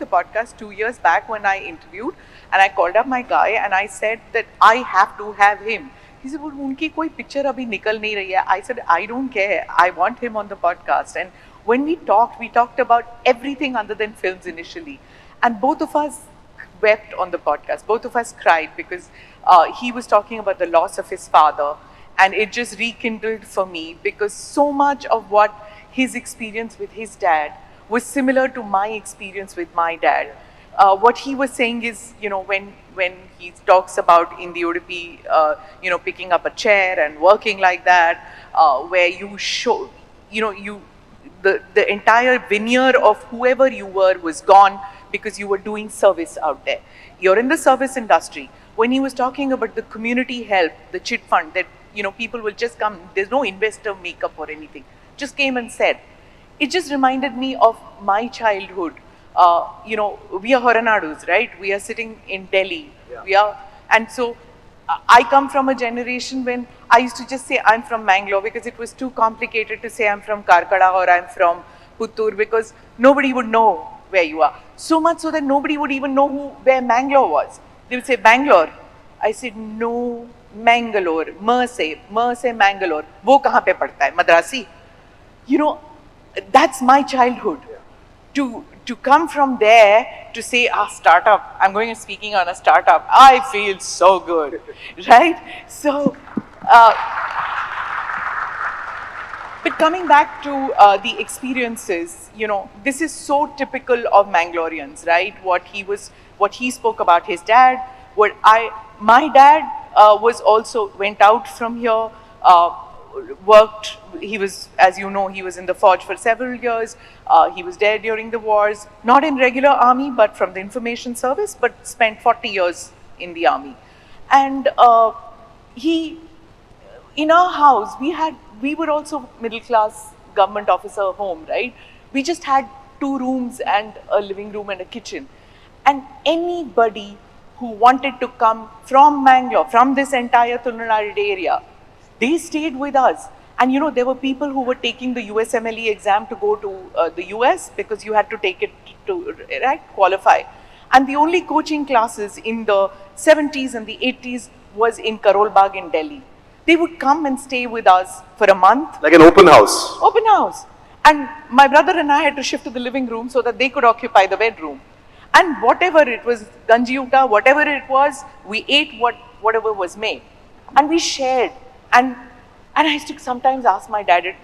the podcast 2 years back when I interviewed, and I called up my guy and I said that I have to have him. He said, well, unki koi picture abhi nikal nahi rahi hai. I said, I don't care. I want him on the podcast. And when we talked about everything other than films initially. And both of us wept on the podcast. Both of us cried because he was talking about the loss of his father. And it just rekindled for me because so much of what his experience with his dad was similar to my experience with my dad. What he was saying is, when he talks about in the Udupi, picking up a chair and working like that, where you show, the entire veneer of whoever you were was gone because you were doing service out there. You're in the service industry. When he was talking about the community help, the chit fund, that people will just come, there's no investor makeup or anything, just came and said. It just reminded me of my childhood. We are Horanadus, right? We are sitting in Delhi. Yeah. And so I come from a generation when I used to just say I'm from Mangalore because it was too complicated to say I'm from Karkada or I'm from Puttur because nobody would know where you are. So much so that nobody would even know where Mangalore was. They would say Bangalore. I said no, Mangalore. Merse Mangalore. वो कहाँ पे पड़ता है? Madrasi. That's my childhood. To come from there to say, startup, I'm going and speaking on a startup, I feel so good, right? So, but coming back to the experiences, this is so typical of Mangaloreans, right? What he spoke about his dad, my dad went out from here, worked, he was, as you know, he was in the forge for several years. He was there during the wars, not in regular army, but from the information service, but spent 40 years in the army. And in our house, we were also middle class government officer home, right? We just had 2 rooms and a living room and a kitchen. And anybody who wanted to come from Mangalore, from this entire Tulnadu area, they stayed with us. And there were people who were taking the USMLE exam to go to the US because you had to take it to qualify. And the only coaching classes in the 70s and the 80s was in Karol Bagh in Delhi. They would come and stay with us for a month. Like an open house. Open house. And my brother and I had to shift to the living room so that they could occupy the bedroom. And whatever it was, ganji uta, whatever it was, we ate whatever was made. And we shared. And I used to sometimes ask my dad,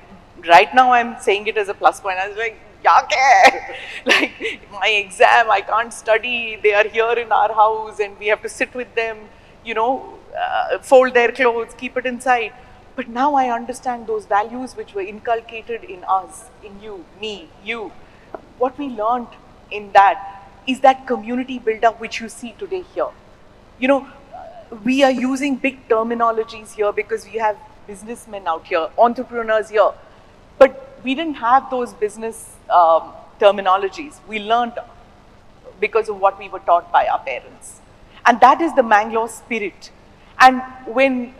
right now I'm saying it as a plus point, I was like, kya kya? Like, my exam, I can't study, they are here in our house and we have to sit with them, fold their clothes, keep it inside. But now I understand those values which were inculcated in us, in you, me, you. What we learned in that is that community build-up which you see today here. We are using big terminologies here because we have businessmen out here, entrepreneurs here. But we didn't have those business terminologies. We learned because of what we were taught by our parents. And that is the Mangalore spirit. And when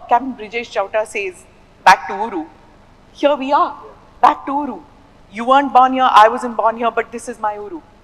Captain Brijesh Chauta says, back to Uru, here we are, back to Uru. You weren't born here, I wasn't born here, but this is my Uru.